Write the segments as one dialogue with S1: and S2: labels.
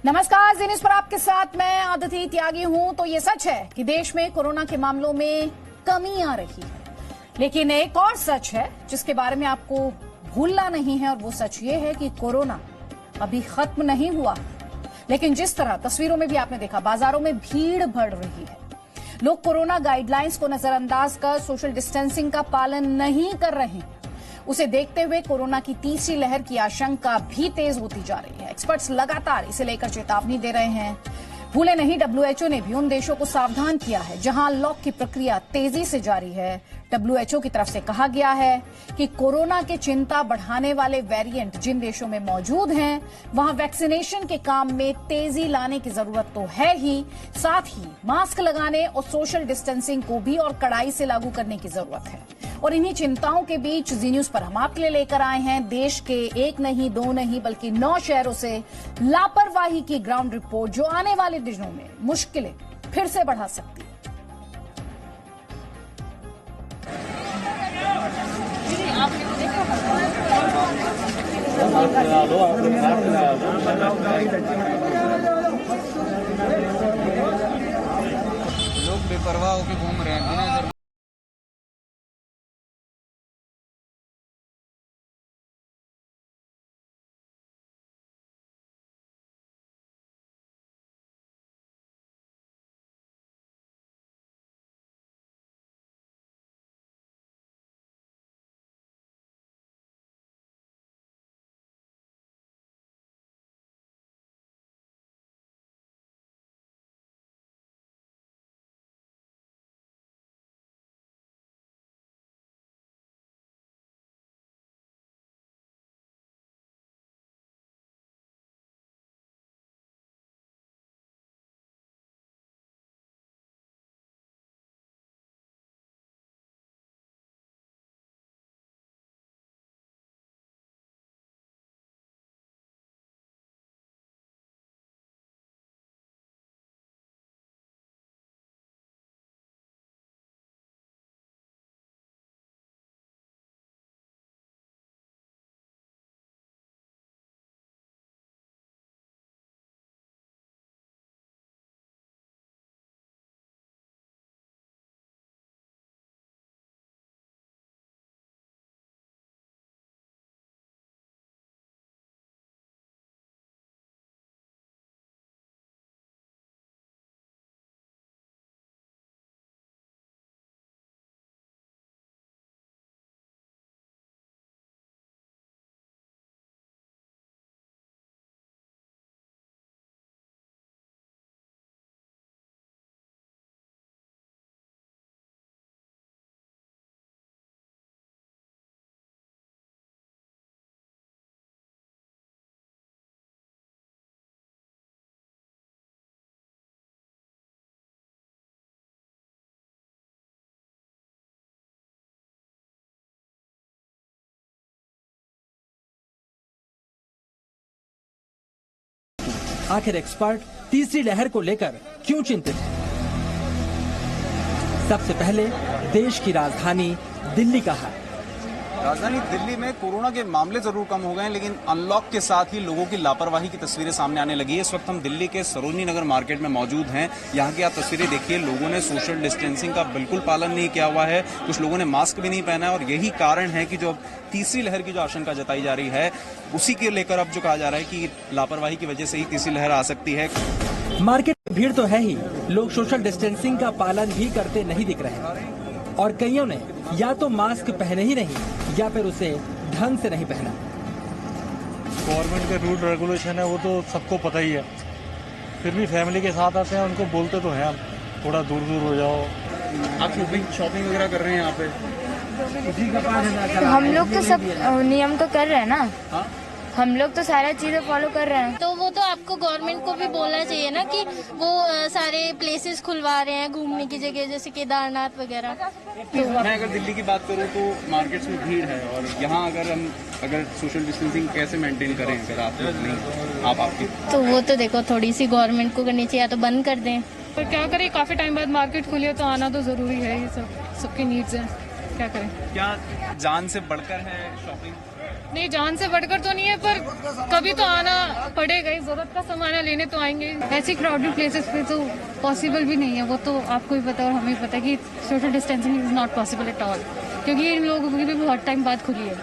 S1: नमस्कार, जी न्यूज पर आपके साथ मैं आदिति त्यागी हूं। तो ये सच है कि देश में कोरोना के मामलों में कमी आ रही है, लेकिन एक और सच है जिसके बारे में आपको भूलना नहीं है, और वो सच ये है कि कोरोना अभी खत्म नहीं हुआ। लेकिन जिस तरह तस्वीरों में भी आपने देखा, बाजारों में भीड़ बढ़ रही है, लोग कोरोना गाइडलाइंस को नजरअंदाज कर सोशल डिस्टेंसिंग का पालन नहीं कर रहे हैं। उसे देखते हुए कोरोना की तीसरी लहर की आशंका भी तेज होती जा रही है। एक्सपर्ट्स लगातार इसे लेकर चेतावनी दे रहे हैं। भूले नहीं, डब्ल्यूएचओ ने भी उन देशों को सावधान किया है जहां अनलॉक की प्रक्रिया तेजी से जारी है। डब्ल्यूएचओ की तरफ से कहा गया है कि कोरोना के चिंता बढ़ाने वाले वेरिएंट जिन देशों में मौजूद हैं, वहां वैक्सीनेशन के काम में तेजी लाने की जरूरत तो है ही, साथ ही मास्क लगाने और सोशल डिस्टेंसिंग को भी और कड़ाई से लागू करने की जरूरत है। और इन्हीं चिंताओं के बीच जी न्यूज पर हम आपके लिए लेकर आए हैं देश के 1 नहीं 2 नहीं बल्कि 9 शहरों से लापरवाही की ग्राउंड रिपोर्ट, जो आने वाले दिनों में मुश्किलें फिर से बढ़ा सकती है।
S2: लोग बेपरवाह होकर घूम रहे हैं।
S3: आखिर एक्सपर्ट तीसरी लहर को लेकर क्यों चिंतित है? सबसे पहले देश की राजधानी दिल्ली का हाल।
S2: राजधानी दिल्ली में कोरोना के मामले जरूर कम हो गए हैं, लेकिन अनलॉक के साथ ही लोगों की लापरवाही की तस्वीरें सामने आने लगी है। इस वक्त हम दिल्ली के सरोजनी नगर मार्केट में मौजूद हैं। यहाँ की आप तस्वीरें देखिए, लोगों ने सोशल डिस्टेंसिंग का बिल्कुल पालन नहीं किया हुआ है, कुछ लोगों ने मास्क भी नहीं पहना है, और यही कारण है कि जो तीसरी लहर की जो आशंका जताई जा रही है, उसी के लेकर अब जो कहा जा रहा है कि लापरवाही की वजह से ही तीसरी लहर आ सकती है।
S3: मार्केट में भीड़ तो है ही, लोग सोशल डिस्टेंसिंग का पालन भी करते नहीं दिख रहे, और कईयों ने या तो मास्क पहने ही नहीं या फिर उसे ढंग से नहीं पहना।
S4: गवर्नमेंट के रूल रेगुलेशन है, वो तो सबको पता ही है, फिर भी फैमिली के साथ आते हैं, उनको बोलते तो हैं थोड़ा दूर दूर हो जाओ।
S2: आप शॉपिंग वगैरह कर रहे हैं यहाँ पे?
S5: हम लोग तो सब नियम तो कर रहे हैं ना।
S2: हाँ?
S5: हम लोग तो सारा चीजें फॉलो कर रहे हैं।
S6: तो वो तो आपको गवर्नमेंट को भी बोलना चाहिए ना कि वो सारे प्लेसेस खुलवा रहे हैं घूमने की जगह, जैसे केदारनाथ वगैरह।
S2: तो मैं अगर दिल्ली की बात करूँ तो मार्केट्स में भीड़ है, और यहाँ अगर सोशल डिस्टेंसिंग कैसे मेंटेन करें अगर आप लोग नहीं आपकी, तो
S6: वो तो देखो थोड़ी सी गवर्नमेंट को करनी चाहिए, या तो बंद कर दें।
S7: पर क्या करें, काफी टाइम बाद मार्केट खुली है तो आना तो जरूरी है, ये सबकी नीड्स है, क्या करें।
S2: क्या जान से बढ़कर है शॉपिंग?
S7: नहीं, जान से बढ़कर तो नहीं है, पर कभी तो आना पड़ेगा ही, जरूरत का सामान लेने तो आएंगे। ऐसी क्राउडेड प्लेसेस पे तो पॉसिबल भी नहीं है, वो तो आपको भी पता है और हमें भी पता है कि social distancing is not possible at all, क्योंकि इन लोगों की भी बहुत टाइम बाद खुली है,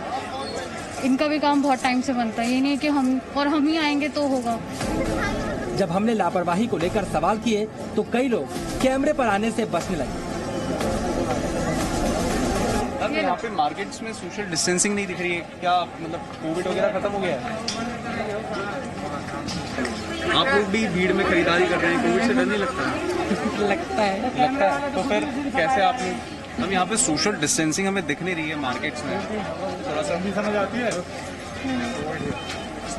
S7: इनका भी काम बहुत टाइम से बनता है। ये नहीं है कि हम ही आएंगे तो होगा।
S3: जब हमने लापरवाही को लेकर सवाल किए तो कई लोग कैमरे पर आने से बचने लगे।
S2: अब यहाँ पे मार्केट्स में सोशल डिस्टेंसिंग नहीं दिख रही है क्या? मतलब कोविड वगैरह खत्म हो गया है? आप लोग भी भीड़ में खरीदारी कर रहे हैं, कोविड से डर नहीं लगता?
S3: लगता है।
S2: तो फिर कैसे आप लोग? हम यहाँ पे सोशल डिस्टेंसिंग हमें दिख नहीं रही है मार्केट्स में, थोड़ा सा भी समझ आती है।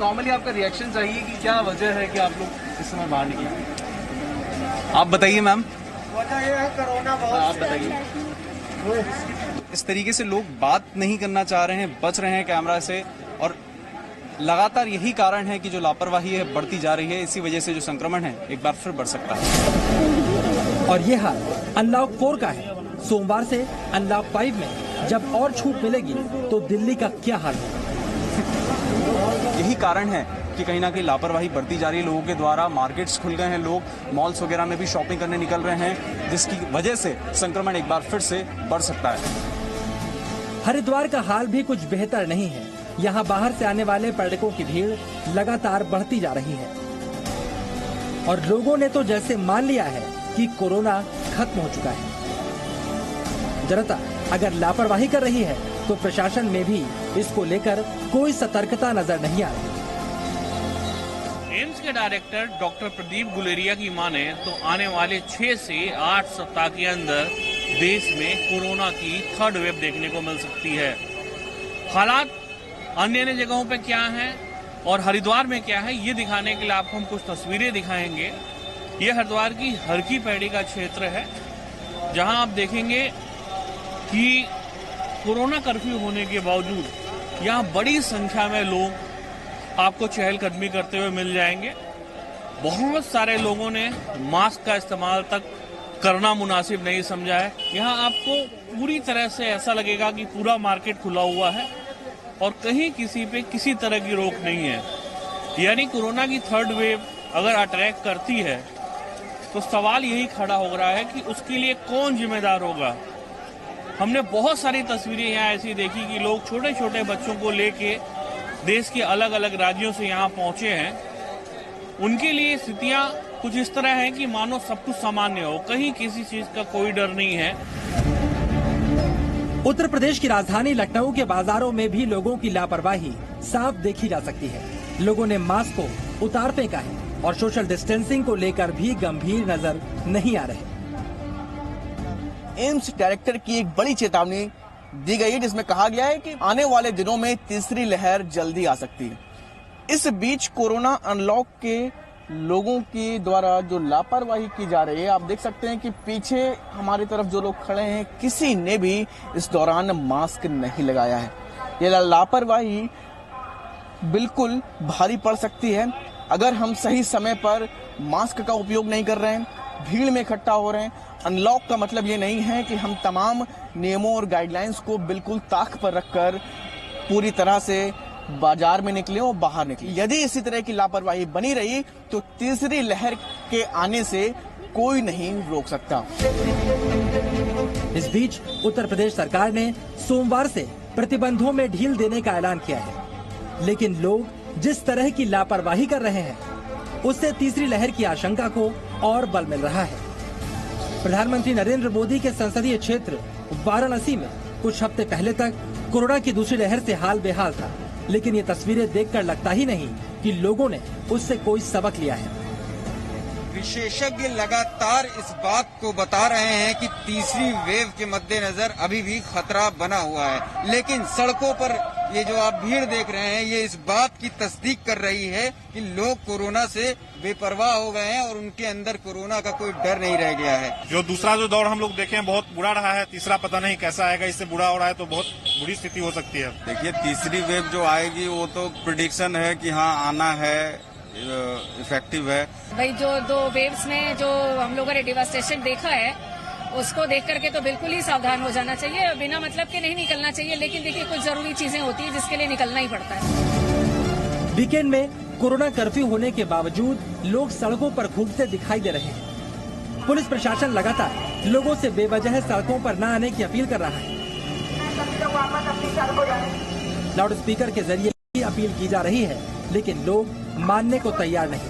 S2: नॉर्मली आपका रिएक्शन चाहिए कि क्या वजह है कि आप लोग इस समय बाहर निकले? आप बताइए मैम।
S8: वजह ये है कोरोना
S2: आप बताइए। इस तरीके से लोग बात नहीं करना चाह रहे हैं, बच रहे हैं कैमरा से, और लगातार यही कारण है कि जो लापरवाही है बढ़ती जा रही है। इसी वजह से जो संक्रमण है एक बार फिर बढ़ सकता है।
S3: और ये हाल अनलॉक 4 का है। सोमवार से अनलॉक 5 में जब और छूट मिलेगी तो दिल्ली का क्या हाल होगा?
S2: यही कारण है कि कहीं ना कहीं लापरवाही बढ़ती जा रही है लोगों के द्वारा। मार्केट्स खुल गए हैं, लोग मॉल्स वगैरह में भी शॉपिंग करने निकल रहे हैं, जिसकी वजह से संक्रमण एक बार फिर से बढ़ सकता है।
S3: हरिद्वार का हाल भी कुछ बेहतर नहीं है। यहाँ बाहर से आने वाले पर्यटकों की भीड़ लगातार बढ़ती जा रही है और लोगों ने तो जैसे मान लिया है कि कोरोना खत्म हो चुका है। जनता अगर लापरवाही कर रही है तो प्रशासन में भी इसको लेकर कोई सतर्कता नजर नहीं आ रही।
S9: एम्स के डायरेक्टर डॉक्टर प्रदीप गुलेरिया की माने तो आने वाले 6 से 8 सप्ताह के अंदर देश में कोरोना की 3rd वेव देखने को मिल सकती है। हालात अन्य जगहों पे क्या हैं और हरिद्वार में क्या है, ये दिखाने के लिए आपको हम कुछ तस्वीरें दिखाएंगे। ये हरिद्वार की हर की पैड़ी का क्षेत्र है, जहां आप देखेंगे कि कोरोना कर्फ्यू होने के बावजूद यहाँ बड़ी संख्या में लोग आपको चहलकदमी करते हुए मिल जाएंगे। बहुत सारे लोगों ने मास्क का इस्तेमाल तक करना मुनासिब नहीं समझा है। यहाँ आपको पूरी तरह से ऐसा लगेगा कि पूरा मार्केट खुला हुआ है और कहीं किसी पे किसी तरह की रोक नहीं है। यानी कोरोना की 3rd वेव अगर अटैक करती है तो सवाल यही खड़ा हो रहा है कि उसके लिए कौन जिम्मेदार होगा। हमने बहुत सारी तस्वीरें यहाँ ऐसी देखी कि लोग छोटे छोटे बच्चों को लेके देश के अलग अलग राज्यों से यहाँ पहुंचे हैं। उनके लिए स्थितियां कुछ इस तरह हैं कि मानो सब कुछ सामान्य हो, कहीं किसी चीज का कोई डर नहीं है।
S3: उत्तर प्रदेश की राजधानी लखनऊ के बाजारों में भी लोगों की लापरवाही साफ देखी जा सकती है। लोगों ने मास्क को उतार फेंका है और सोशल डिस्टेंसिंग को लेकर भी गंभीर नजर नहीं आ रहे।
S10: एम्स डायरेक्टर की एक बड़ी चेतावनी दी गई है, जिसमें कहा गया है कि आने वाले दिनों में तीसरी लहर जल्दी आ सकती है। इस बीच कोरोना अनलॉक के लोगों के द्वारा जो लापरवाही की जा रही है, आप देख सकते हैं कि पीछे हमारी तरफ जो लोग खड़े हैं, किसी ने भी इस दौरान मास्क नहीं लगाया है। ये लापरवाही बिल्कुल भारी पड़ सकती है अगर हम सही समय पर मास्क का उपयोग नहीं कर रहे हैं, भीड़ में इकट्ठा हो रहे हैं। अनलॉक का मतलब ये नहीं है कि हम तमाम नियमों और गाइडलाइंस को बिल्कुल ताक पर रखकर पूरी तरह से बाजार में निकले और बाहर निकले। यदि इसी तरह की लापरवाही बनी रही तो तीसरी लहर के आने से कोई नहीं रोक सकता।
S3: इस बीच उत्तर प्रदेश सरकार ने सोमवार से प्रतिबंधों में ढील देने का ऐलान किया है, लेकिन लोग जिस तरह की लापरवाही कर रहे हैं उससे तीसरी लहर की आशंका को और बल मिल रहा है। प्रधानमंत्री नरेंद्र मोदी के संसदीय क्षेत्र वाराणसी में कुछ हफ्ते पहले तक कोरोना की दूसरी लहर से हाल बेहाल था, लेकिन ये तस्वीरें देखकर लगता ही नहीं कि लोगों ने उससे कोई सबक लिया है।
S11: विशेषज्ञ लगातार इस बात को बता रहे हैं कि तीसरी वेव के मद्देनजर अभी भी खतरा बना हुआ है, लेकिन सड़कों पर ये जो आप भीड़ देख रहे हैं, ये इस बात की तस्दीक कर रही है कि लोग कोरोना से बेपरवाह हो गए हैं और उनके अंदर कोरोना का कोई डर नहीं रह गया है।
S12: जो दूसरा जो दौर हम लोग देखे हैं बहुत बुरा रहा है, तीसरा पता नहीं कैसा आएगा। इससे बुरा हो रहा है तो बहुत बुरी स्थिति हो सकती है।
S11: देखिए, तीसरी वेव जो आएगी वो तो प्रिडिक्शन है कि हाँ आना है, इफेक्टिव है।
S13: भाई जो 2 वेव्स में जो हम लोगों ने डिवास्टेशन देखा है, उसको देख करके तो बिल्कुल ही सावधान हो जाना चाहिए। बिना मतलब के नहीं निकलना चाहिए, लेकिन देखिए कुछ जरूरी चीजें होती है जिसके लिए निकलना ही पड़ता है।
S3: वीकेंड में कोरोना कर्फ्यू होने के बावजूद लोग सड़कों पर घूमते दिखाई दे रहे हैं। पुलिस प्रशासन लगातार लोगों से बेवजह सड़कों पर न आने की अपील कर रहा है। लाउड स्पीकर के जरिए भी अपील की जा रही है, लेकिन लोग मानने को तैयार नहीं।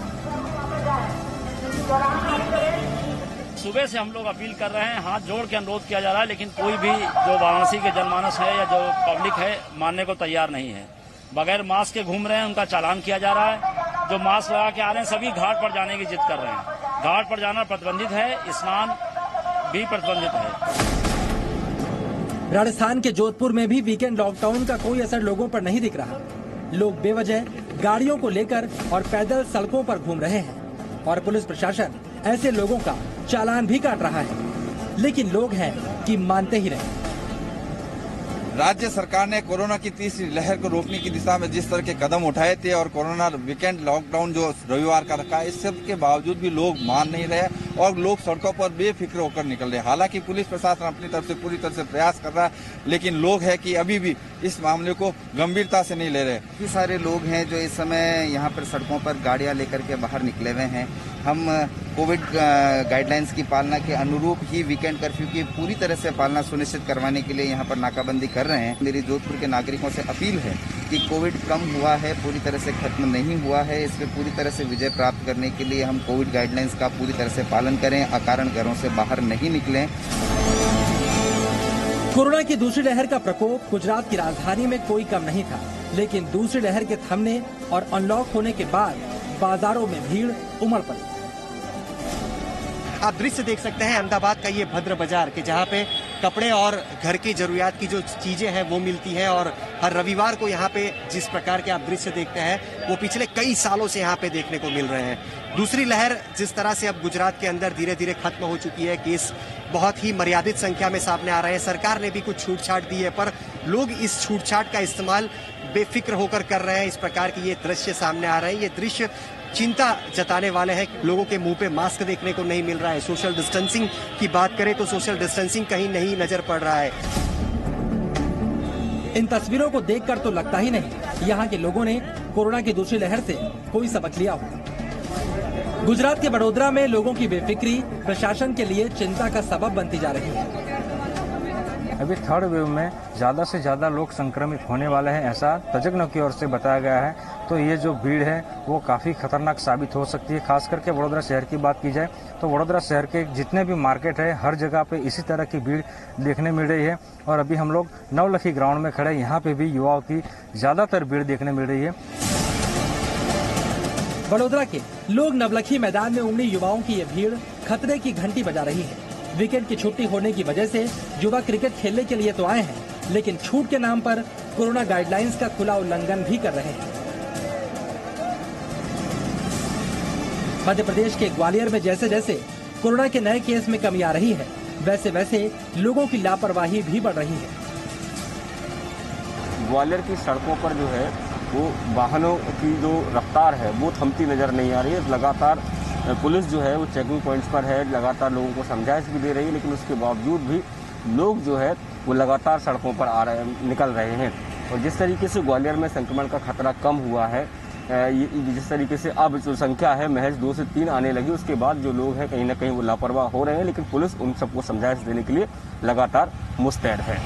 S14: सुबह से हम लोग अपील कर रहे हैं, हाथ जोड़ के अनुरोध किया जा रहा है, लेकिन कोई भी जो वाराणसी के जनमानस है या जो पब्लिक है मानने को तैयार नहीं है। बगैर मास्क के घूम रहे हैं, उनका चालान किया जा रहा है। जो मास्क लगा के आ रहे हैं सभी घाट पर जाने की जिद कर रहे हैं। घाट पर जाना प्रतिबंधित है, स्नान भी प्रतिबंधित है।
S3: राजस्थान के जोधपुर में भी वीकेंड लॉकडाउन का कोई असर लोगों पर नहीं दिख रहा। लोग बेवजह गाड़ियों को लेकर और पैदल सड़कों पर घूम रहे हैं और पुलिस प्रशासन ऐसे लोगों का चालान भी काट रहा है, लेकिन लोग हैं कि मानते ही रहे।
S11: राज्य सरकार ने कोरोना की तीसरी लहर को रोकने की दिशा में जिस तरह के कदम उठाए थे और कोरोना वीकेंड लॉकडाउन जो रविवार का रखा है, इस सब के बावजूद भी लोग मान नहीं रहे और लोग सड़कों पर बेफिक्र होकर निकल रहे। हालांकि पुलिस प्रशासन अपनी तरफ से पूरी तरह से प्रयास कर रहा है, लेकिन लोग हैं कि अभी भी इस मामले को गंभीरता से नहीं ले रहे।
S15: काफी सारे लोग हैं जो इस समय यहाँ पर सड़कों पर गाड़ियाँ लेकर के बाहर निकले हुए हैं। हम कोविड गाइडलाइंस की पालना के अनुरूप ही वीकेंड कर्फ्यू की पूरी तरह से पालना सुनिश्चित करवाने के लिए यहाँ पर नाकाबंदी कर रहे हैं। मेरी जोधपुर के नागरिकों से अपील है कि कोविड कम हुआ है, पूरी तरह से खत्म नहीं हुआ है। इस पर पूरी तरह से विजय प्राप्त करने के लिए हम कोविड गाइडलाइंस का पूरी तरह से पालन करें, अकारण घरों से बाहर नहीं निकलें।
S3: कोरोना की दूसरी लहर का प्रकोप गुजरात की राजधानी में कोई कम नहीं था, लेकिन दूसरी लहर के थमने और अनलॉक होने के बाद बाजारों में भीड़ उमड़ पड़ी।
S16: आप दृश्य देख सकते हैं अहमदाबाद का ये भद्र बाजार के जहाँ पे कपड़े और घर की जरूरियात की जो चीजें हैं वो मिलती हैं और हर रविवार को यहाँ पे जिस प्रकार के आप दृश्य देखते हैं वो पिछले कई सालों से यहाँ पे देखने को मिल रहे हैं। दूसरी लहर जिस तरह से अब गुजरात के अंदर धीरे धीरे खत्म हो चुकी है, केस बहुत ही मर्यादित संख्या में सामने आ रहे हैं। सरकार ने भी कुछ छूट छाट दी है, पर लोग इस छूट छाट का इस्तेमाल बेफिक्र होकर कर रहे हैं। इस प्रकार के ये दृश्य सामने आ रहे हैं। ये दृश्य चिंता जताने वाले हैं। लोगों के मुंह पे मास्क देखने को नहीं मिल रहा है। सोशल डिस्टेंसिंग की बात करें तो सोशल डिस्टेंसिंग कहीं नहीं नजर पड़ रहा है।
S3: इन तस्वीरों को देखकर तो लगता ही नहीं यहाँ के लोगों ने कोरोना की दूसरी लहर से कोई सबक लिया होगा। गुजरात के बड़ोदरा में लोगों की बेफिक्री प्रशासन के लिए चिंता का सबब बनती जा रही है।
S17: अभी थर्ड वेव में ज़्यादा से ज़्यादा लोग संक्रमित होने वाले हैं, ऐसा तज्ञों की ओर से बताया गया है। तो ये जो भीड़ है वो काफ़ी खतरनाक साबित हो सकती है। खास करके वडोदरा शहर की बात की जाए तो वडोदरा शहर के जितने भी मार्केट है हर जगह पे इसी तरह की भीड़ देखने मिल रही है। और अभी हम लोग नवलखी ग्राउंड में खड़े, यहाँ पे भी युवाओं की ज़्यादातर भीड़ देखने मिल रही है।
S3: वडोदरा के लोग नवलखी मैदान में उमड़ी युवाओं की ये भीड़ खतरे की घंटी बजा रही है। वीकेंड की छुट्टी होने की वजह से युवा क्रिकेट खेलने के लिए तो आए हैं, लेकिन छूट के नाम पर कोरोना गाइडलाइंस का खुला उल्लंघन भी कर रहे हैं। मध्य प्रदेश के ग्वालियर में जैसे जैसे कोरोना के नए केस में कमी आ रही है, वैसे वैसे लोगों की लापरवाही भी बढ़ रही है।
S18: ग्वालियर की सड़कों पर जो है वो वाहनों की जो रफ्तार है वो थमती नजर नहीं आ रही है। लगातार पुलिस जो है वो चेकिंग पॉइंट्स पर है, लगातार लोगों को समझाइश भी दे रही है, लेकिन उसके बावजूद भी लोग जो है वो लगातार सड़कों पर निकल रहे हैं। और जिस तरीके से ग्वालियर में संक्रमण का खतरा कम हुआ है, जिस तरीके से अब जो संख्या है महज 2 से 3 आने लगी, उसके बाद जो लोग हैं कहीं ना कहीं वो लापरवाह हो रहे हैं, लेकिन पुलिस उन सबको समझाइश देने के लिए लगातार मुस्तैद है।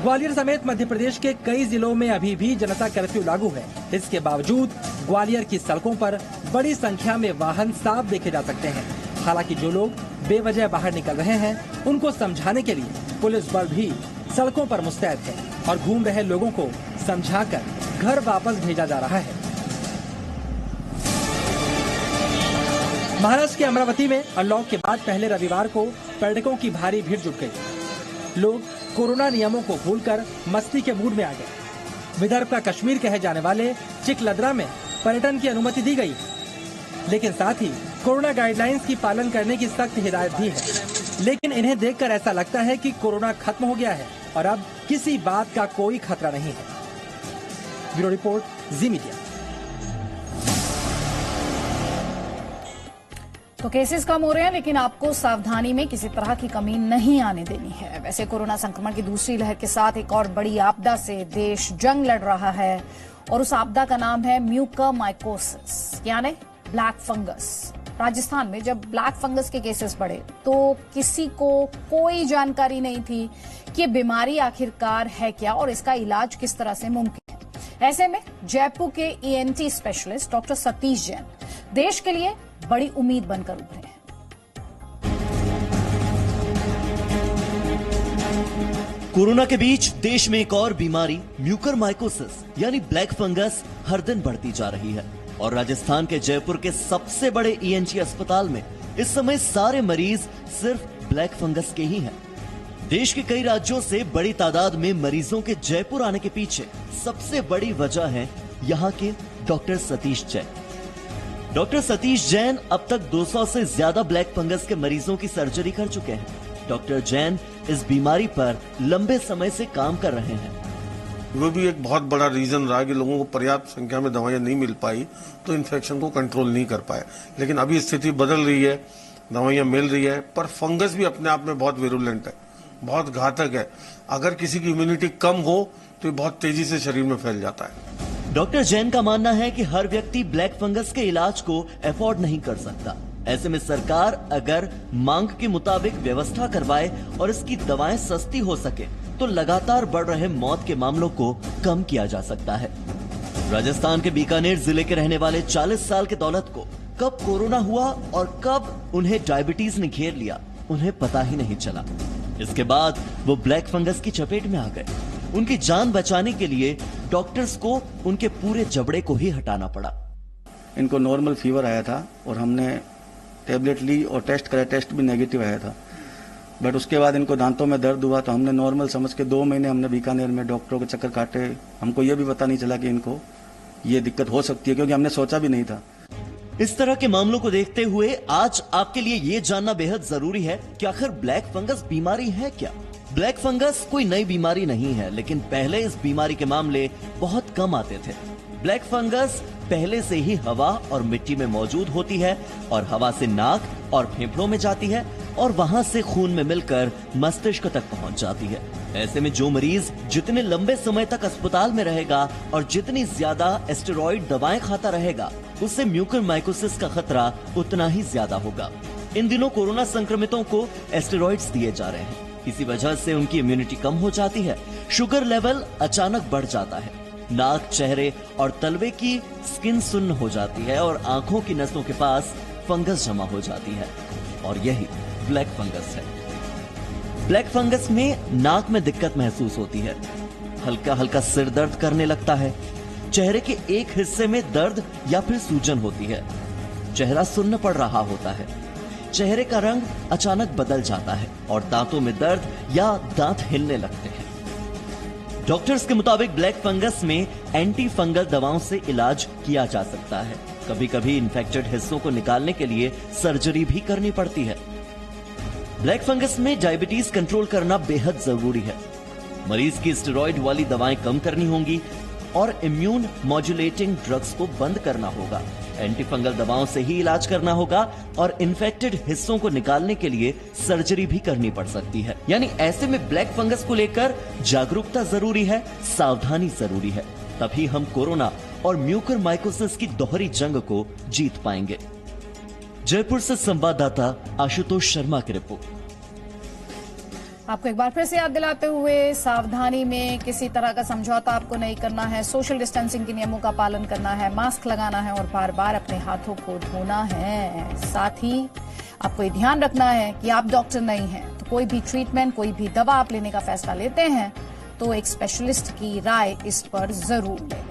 S3: ग्वालियर समेत मध्य प्रदेश के कई जिलों में अभी भी जनता कर्फ्यू लागू है। इसके बावजूद ग्वालियर की सड़कों पर बड़ी संख्या में वाहन साफ देखे जा सकते हैं। हालांकि जो लोग बेवजह बाहर निकल रहे हैं उनको समझाने के लिए पुलिस बल भी सड़कों पर मुस्तैद है और घूम रहे लोगों को समझाकर घर वापस भेजा जा रहा है। महाराष्ट्र के अमरावती में अनलॉक के बाद पहले रविवार को पर्यटकों की भारी भीड़ जुट गई। लोग कोरोना नियमों को भूलकर मस्ती के मूड में आ गए। विदर्भ का कश्मीर कहे जाने वाले चिकलदरा में पर्यटन की अनुमति दी गई, लेकिन साथ ही कोरोना गाइडलाइंस की पालन करने की सख्त हिदायत भी है। लेकिन इन्हें देखकर ऐसा लगता है कि कोरोना खत्म हो गया है और अब किसी बात का कोई खतरा नहीं है। ब्यूरो रिपोर्ट, जी मीडिया।
S1: तो केसेस कम हो रहे हैं, लेकिन आपको सावधानी में किसी तरह की कमी नहीं आने देनी है। वैसे कोरोना संक्रमण की दूसरी लहर के साथ एक और बड़ी आपदा से देश जंग लड़ रहा है और उस आपदा का नाम है म्यूकरमाइकोसिस यानी ब्लैक फंगस। राजस्थान में जब ब्लैक फंगस के केसेस बढ़े तो किसी को कोई जानकारी नहीं थी कि ये बीमारी आखिरकार है क्या और इसका इलाज किस तरह से मुमकिन है। ऐसे में जयपुर के ENT specialist doctor Satish Jain देश के लिए बड़ी उम्मीद बनकर उभरे हैं।
S19: कोरोना के बीच देश में एक और बीमारी म्यूकरमाइकोसिस यानी ब्लैक फंगस हर दिन बढ़ती जा रही है और राजस्थान के जयपुर के सबसे बड़े ENT अस्पताल में इस समय सारे मरीज सिर्फ ब्लैक फंगस के ही हैं। देश के कई राज्यों से बड़ी तादाद में मरीजों के जयपुर आने के पीछे सबसे बड़ी वजह है यहाँ के डॉक्टर सतीश जैन। डॉक्टर सतीश जैन अब तक 200 से ज्यादा ब्लैक फंगस के मरीजों की सर्जरी कर चुके हैं। डॉक्टर जैन इस बीमारी पर लंबे समय से काम कर रहे हैं।
S20: वो भी एक बहुत बड़ा रीजन रहा कि लोगों को पर्याप्त संख्या में दवाइयां नहीं मिल पाई तो इन्फेक्शन को कंट्रोल नहीं कर पाए। लेकिन अभी स्थिति बदल रही है, दवाइयां मिल रही है, पर फंगस भी अपने आप में बहुत विरुलेंट है, बहुत घातक है। अगर किसी की इम्यूनिटी कम हो तो ये बहुत तेजी से शरीर में फैल जाता है।
S19: डॉक्टर जैन का मानना है कि हर व्यक्ति ब्लैक फंगस के इलाज को अफोर्ड नहीं कर सकता। ऐसे में सरकार अगर मांग के मुताबिक व्यवस्था करवाए और इसकी दवाएं सस्ती हो सके तो लगातार बढ़ रहे मौत के मामलों को कम किया जा सकता है। राजस्थान के बीकानेर जिले के रहने वाले 40 साल के दौलत को कब कोरोना हुआ और कब उन्हें डायबिटीज ने घेर लिया उन्हें पता ही नहीं चला। इसके बाद वो ब्लैक फंगस की चपेट में आ गए। उनकी जान बचाने के लिए डॉक्टर्स को उनके पूरे जबड़े को ही हटाना पड़ा।
S21: इनको नॉर्मल फीवर आया था और हमने टेबलेट ली और टेस्ट कराया, टेस्ट भी नेगेटिव आया था। बट उसके बाद इनको दांतों में दर्द हुआ तो हमने नॉर्मल समझ के 2 महीने हमने बीकानेर में डॉक्टरों के चक्कर काटे। हमको ये भी पता नहीं चला कि इनको ये दिक्कत हो सकती है, क्योंकि हमने सोचा भी नहीं था।
S19: इस तरह के मामलों को देखते हुए आज आपके लिए ये जानना बेहद जरूरी है कि आखिर ब्लैक फंगस बीमारी है क्या। ब्लैक फंगस कोई नई बीमारी नहीं है, लेकिन पहले इस बीमारी के मामले बहुत कम आते थे। ब्लैक फंगस पहले से ही हवा और मिट्टी में मौजूद होती है और हवा से नाक और फेफड़ों में जाती है और वहां से खून में मिलकर मस्तिष्क तक पहुंच जाती है। ऐसे में जो मरीज जितने लंबे समय तक अस्पताल में रहेगा और जितनी ज्यादा एस्टेरॉइड दवाएं खाता रहेगा उससे म्यूकरमाइकोसिस का खतरा उतना ही ज्यादा होगा। इन दिनों कोरोना संक्रमितों को एस्टेरॉइड्स दिए जा रहे हैं। इसी वजह से उनकी इम्यूनिटी कम हो जाती है, शुगर लेवल अचानक बढ़ जाता है, नाक, चेहरे और तलवे की स्किन सुन्न हो जाती है और आंखों की नसों के पास फंगस जमा हो जाती है और यही ब्लैक फंगस है। ब्लैक फंगस में नाक में दिक्कत महसूस होती है, हल्का हल्का सिर दर्द करने लगता है, चेहरे के एक हिस्से में दर्द या फिर सूजन होती है, चेहरा सुन्न पड़ रहा होता है, चेहरे का रंग अचानक बदल जाता है और दांतों में दर्द या दांत हिलने लगते हैं। डॉक्टर्स के मुताबिक ब्लैक फंगस में एंटी फंगल दवाओं से इलाज किया जा सकता है। कभी कभी इन्फेक्टेड हिस्सों को निकालने के लिए सर्जरी भी करनी पड़ती है। ब्लैक फंगस में डायबिटीज कंट्रोल करना बेहद जरूरी है। मरीज की स्टेरॉइड वाली दवाएं कम करनी होंगी और इम्यून मॉड्यूलेटिंग ड्रग्स को बंद करना होगा। एंटी फंगल दवाओं से ही इलाज करना होगा और इन्फेक्टेड हिस्सों को निकालने के लिए सर्जरी भी करनी पड़ सकती है। यानी ऐसे में ब्लैक फंगस को लेकर जागरूकता जरूरी है, सावधानी जरूरी है, तभी हम कोरोना और म्यूकरमाइकोसिस की दोहरी जंग को जीत पाएंगे। जयपुर से संवाददाता आशुतोष शर्मा की रिपोर्ट।
S1: आपको एक बार फिर से याद दिलाते हुए, सावधानी में किसी तरह का समझौता आपको नहीं करना है, सोशल डिस्टेंसिंग के नियमों का पालन करना है, मास्क लगाना है और बार बार अपने हाथों को धोना है। साथ ही आपको ये ध्यान रखना है कि आप डॉक्टर नहीं हैं, तो कोई भी ट्रीटमेंट, कोई भी दवा आप लेने का फैसला लेते हैं तो एक स्पेशलिस्ट की राय इस पर जरूर लें।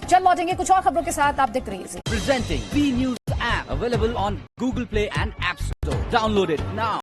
S1: चल लौटेंगे कुछ और खबरों के साथ, आप देखते रहिए।
S22: Presenting B News app available on Google Play and App Store. Download it now.